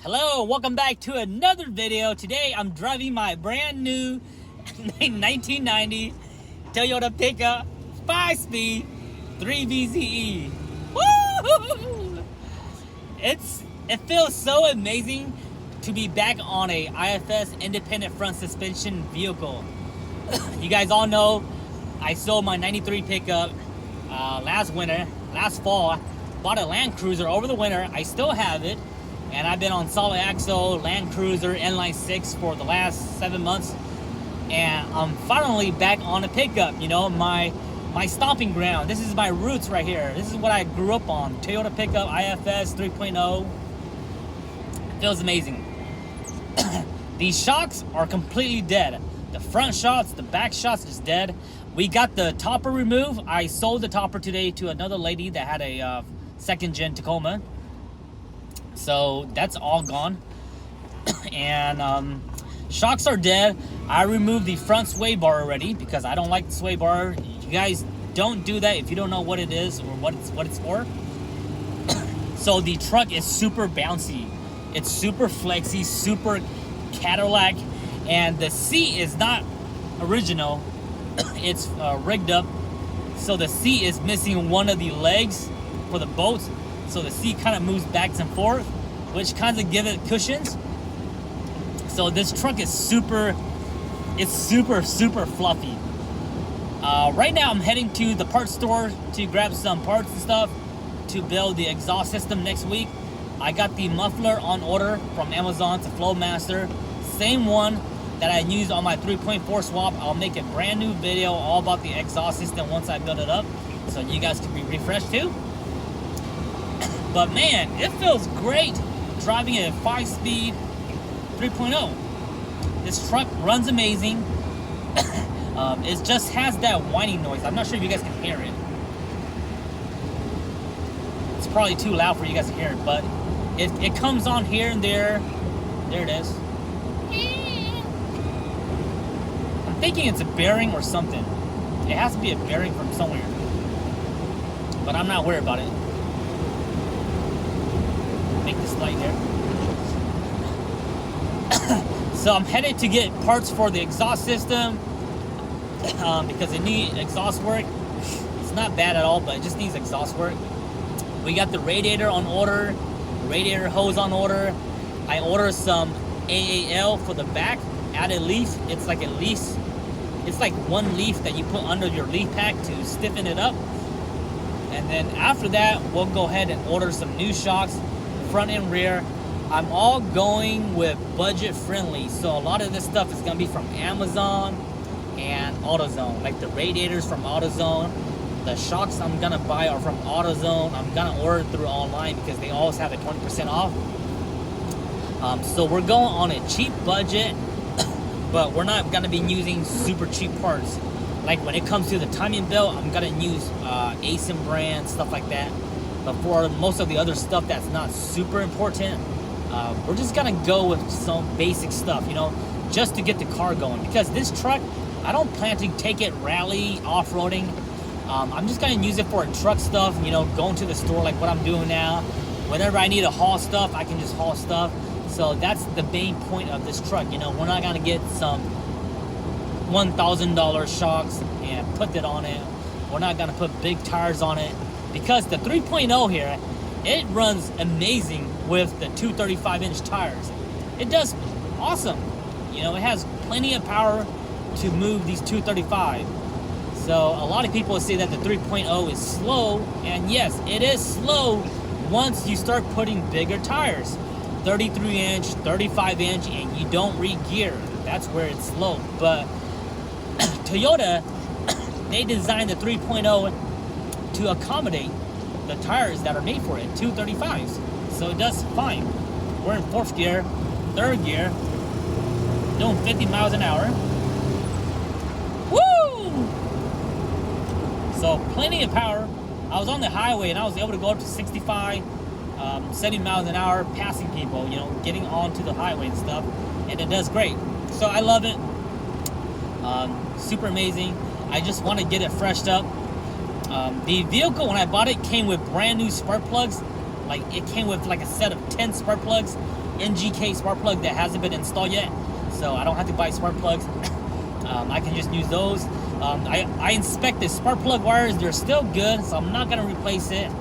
Hello, welcome back to another video. Today I'm driving my brand new 1990 Toyota pickup 5-speed 3VZE. Woo! It feels so amazing to be back on a IFS independent front suspension vehicle. You guys all know I sold my 93 pickup last fall. Bought a Land Cruiser over the winter. I still have it. And I've been on solid axle, Land Cruiser, inline 6 for the last 7 months. And I'm finally back on a pickup, you know, my stomping ground. This is my roots right here. This is what I grew up on. Toyota pickup, IFS 3.0. Feels amazing. These shocks are completely dead. The front shocks, the back shocks is dead. We got the topper removed. I sold the topper today to another lady that had a second gen Tacoma. So that's all gone. And shocks are dead. I removed the front sway bar already because I don't like the sway bar. You guys don't do that if you don't know what it is or what it's for. So the truck is super bouncy. It's super flexy, super Cadillac, and the seat is not original. It's rigged up, so the seat is missing one of the legs for the bolts. So the seat kind of moves back and forth, which kind of give it cushions. So this truck is super fluffy. Right now I'm heading to the parts store to grab some parts and stuff to build the exhaust system next week. I got the muffler on order from Amazon to Flowmaster. Same one that I used on my 3.4 swap. I'll make a brand new video all about the exhaust system once I build it up, so you guys can be refreshed too. But man, it feels great driving a 5-speed 3.0. This truck runs amazing. It just has that whining noise. I'm not sure if you guys can hear it. It's probably too loud for you guys to hear it, but it comes on here and there. There it is. I'm thinking it's a bearing or something. It has to be a bearing from somewhere. But I'm not worried about it. Make this light here. So I'm headed to get parts for the exhaust system because it needs exhaust work. It's not bad at all, but it just needs exhaust work. We got the radiator on order, radiator hose on order. I ordered some AAL for the back, added leaf. It's like a leaf. It's like one leaf that you put under your leaf pack to stiffen it up. And then after that, we'll go ahead and order some new shocks, front and rear. I'm all going with budget friendly, so a lot of this stuff is gonna be from Amazon and AutoZone, like the radiators from AutoZone. The shocks I'm gonna buy are from AutoZone. I'm gonna order through online because they always have a 20% off. So we're going on a cheap budget, but we're not gonna be using super cheap parts. Like when it comes to the timing belt, I'm gonna use ASIM brand, stuff like that. But for most of the other stuff that's not super important, we're just gonna go with some basic stuff, you know, just to get the car going. Because this truck, I don't plan to take it rally, off-roading. I'm just gonna use it for truck stuff, you know, going to the store like what I'm doing now. Whenever I need to haul stuff, I can just haul stuff. So that's the main point of this truck, you know. We're not gonna get some $1,000 shocks and put that on it. We're not gonna put big tires on it because the 3.0 here, it runs amazing with the 235-inch tires. It does awesome. You know, it has plenty of power to move these 235. So a lot of people say that the 3.0 is slow, and yes, it is slow once you start putting bigger tires. 33-inch, 35-inch, and you don't re-gear. That's where it's slow. But Toyota, they designed the 3.0 to accommodate the tires that are made for it, 235s. So it does fine. We're in 4th gear, 3rd gear, doing 50 miles an hour. Woo! So plenty of power. I was on the highway and I was able to go up to 65, 70 miles an hour, passing people, you know, getting onto the highway and stuff. And it does great. So I love it. Super amazing. I just want to get it freshed up. The vehicle, when I bought it, came with brand new spark plugs. Like, it came with like a set of 10 spark plugs. NGK spark plug that hasn't been installed yet, so I don't have to buy spark plugs. I can just use those. I inspect the spark plug wires; they're still good, so I'm not gonna replace it.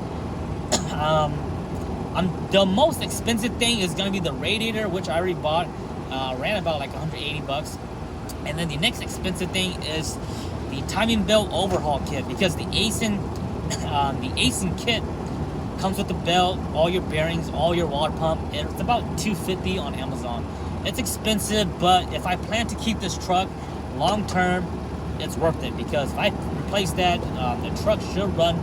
The most expensive thing is gonna be the radiator, which I already bought. Ran about like 180 bucks. And then the next expensive thing is the timing belt overhaul kit, because the ASIN kit comes with the belt, all your bearings, all your water pump. It's about $250 on Amazon. It's expensive, but if I plan to keep this truck long term, it's worth it, because if I replace that, the truck should run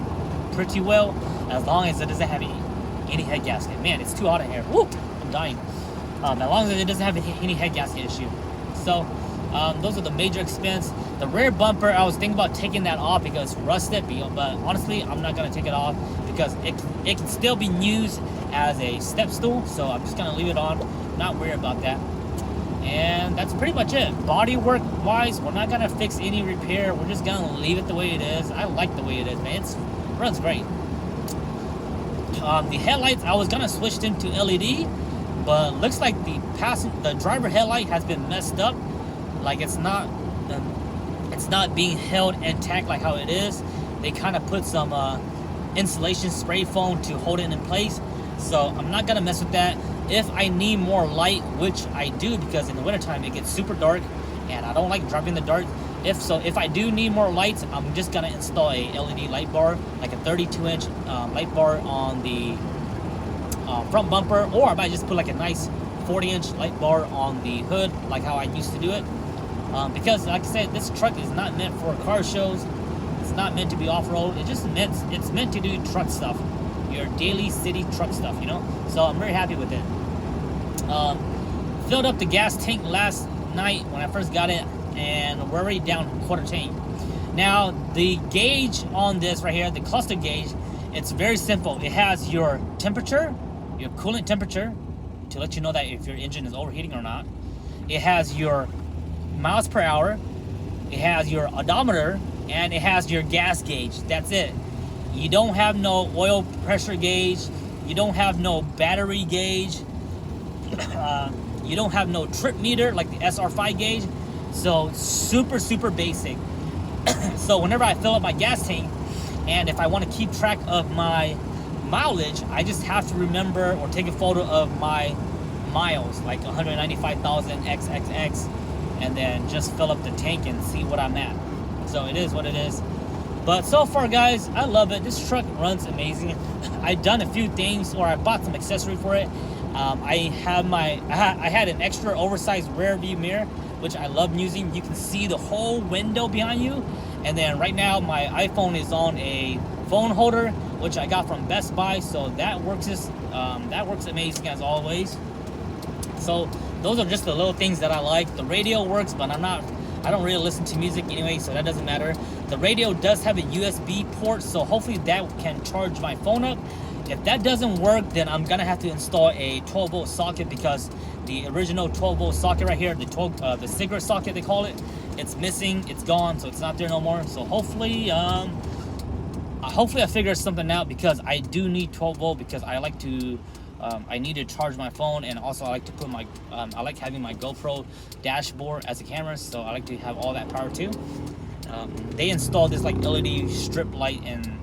pretty well, as long as it doesn't have any head gasket. Man, it's too hot in here. Woo, I'm dying. As long as it doesn't have any head gasket issue. So those are the major expense. The rear bumper, I was thinking about taking that off because it's rusted, but honestly, I'm not gonna take it off because it can still be used as a step stool. So I'm just gonna leave it on, not worry about that. And that's pretty much it. Body work wise, we're not gonna fix any repair. We're just gonna leave it the way it is. I like the way it is, man. It runs great. The headlights, I was gonna switch them to LED, but looks like the driver headlight has been messed up. Like it's not being held intact like how it is. They kind of put some insulation spray foam to hold it in place. So I'm not gonna mess with that. If I need more light, which I do, because in the wintertime it gets super dark and I don't like driving in the dark. If I do need more lights, I'm just gonna install a LED light bar, like a 32-inch light bar on the front bumper, or I might just put like a nice 40-inch light bar on the hood, like how I used to do it. Because like I said, this truck is not meant for car shows. It's not meant to be off-road. It's meant to do truck stuff, your daily city truck stuff, you know. So I'm very happy with it. Filled up the gas tank last night when I first got it, and we're already down quarter tank. Now the gauge on this right here, the cluster gauge, it's very simple. It has your temperature, your coolant temperature, to let you know that if your engine is overheating or not. It has your miles per hour, it has your odometer, and it has your gas gauge. That's it. You don't have no oil pressure gauge, you don't have no battery gauge, you don't have no trip meter like the SR5 gauge. So super basic. So whenever I fill up my gas tank, and if I want to keep track of my mileage, I just have to remember or take a photo of my miles, like 195,000 XXX, and then just fill up the tank and see what I'm at. So it is what it is. But so far, guys, I love it. This truck runs amazing. I've done a few things, or I bought some accessory for it. I had an extra oversized rear view mirror, which I love using. You can see the whole window behind you. And then right now my iPhone is on a phone holder, which I got from Best Buy, so that works amazing as always. So those are just the little things that I like. The radio works, but I don't really listen to music anyway, so that doesn't matter. The radio does have a USB port, so hopefully that can charge my phone up. If that doesn't work, then I'm gonna have to install a 12-volt socket, because the original 12-volt socket right here, the cigarette socket they call it, it's missing, it's gone, so it's not there no more. So hopefully I figure something out, because I do need 12-volt, because I like to I need to charge my phone, and also I like to put my I like having my GoPro dashboard as a camera, so I like to have all that power too. They installed this like LED strip light, and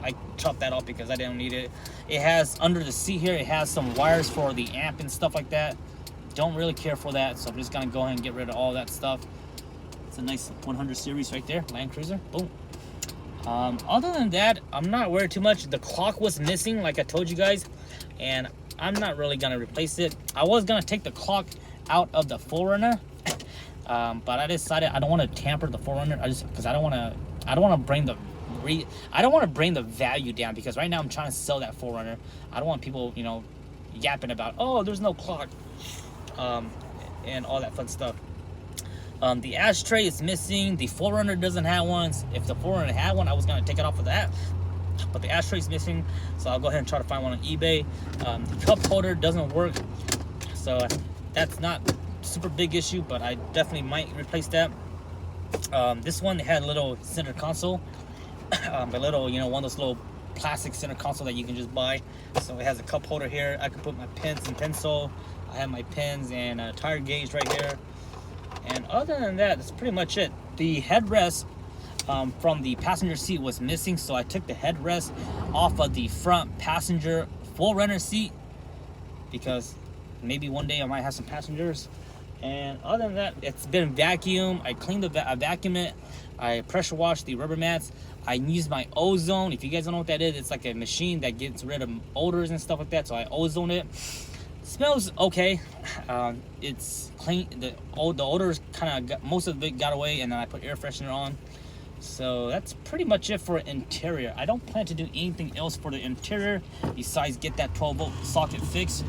I chopped that off because I didn't need it. It has, under the seat here, it has some wires for the amp and stuff like that. Don't really care for that, so I'm just gonna go ahead and get rid of all that stuff. It's a nice 100 series right there, Land Cruiser. Boom. Other than that, I'm not worried too much. The clock was missing, like I told you guys, and I'm not really gonna replace it. I was gonna take the clock out of the 4Runner, but I decided I don't want to tamper the 4Runner. Because I don't want to bring the value down, because right now I'm trying to sell that 4Runner. I don't want people, you know, yapping about, oh, there's no clock, and all that fun stuff. The ashtray is missing. The 4Runner doesn't have one. If the 4Runner had one, I was gonna take it off of that, but the ashtray is missing, so I'll go ahead and try to find one on eBay. The cup holder doesn't work, so that's not a super big issue, but I definitely might replace that. This one had a little center console, a little, you know, one of those little plastic center console that you can just buy. So it has a cup holder here. I can put my pens and pencil. I have my pens and a tire gauge right here. And other than that, that's pretty much it. The headrest from the passenger seat was missing, so I took the headrest off of the front passenger full runner seat because maybe one day I might have some passengers. And other than that, it's been vacuumed. I cleaned I vacuumed it. I pressure washed the rubber mats. I used my ozone. If you guys don't know what that is, it's like a machine that gets rid of odors and stuff like that. So I ozone it. Smells okay. It's clean. The odors kind of most of it got away, and then I put air freshener on. So that's pretty much it for interior. I don't plan to do anything else for the interior besides get that 12-volt socket fixed.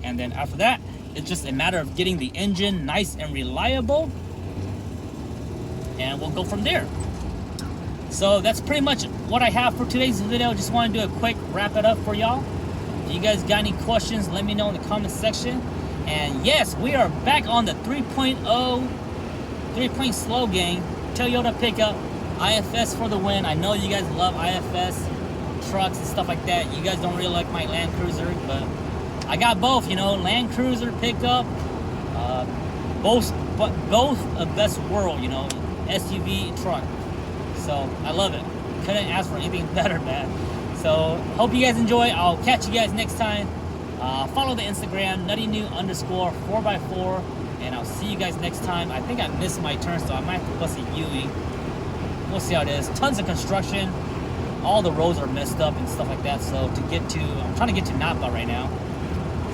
And then after that, it's just a matter of getting the engine nice and reliable, and we'll go from there. So that's pretty much what I have for today's video. Just want to do a quick wrap it up for y'all. If you guys got any questions, let me know in the comment section. And yes, we are back on the 3.0 3-point slow gang. Toyota pickup, IFS for the win. I know you guys love IFS trucks and stuff like that. You guys don't really like my Land Cruiser, but I got both, you know, Land Cruiser pickup, both of best world, you know, SUV truck. So I love it. Couldn't ask for anything better, man. So hope you guys enjoy. I'll catch you guys next time. Follow the Instagram NuttyNu_4x4, and I'll see you guys next time. I think I missed my turn, so I might have to bust a UE. We'll see how it is. Tons of construction. All the roads are messed up and stuff like that. So I'm trying to get to Napa right now.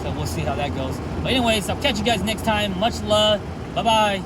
So we'll see how that goes. But anyways, I'll catch you guys next time. Much love. Bye-bye.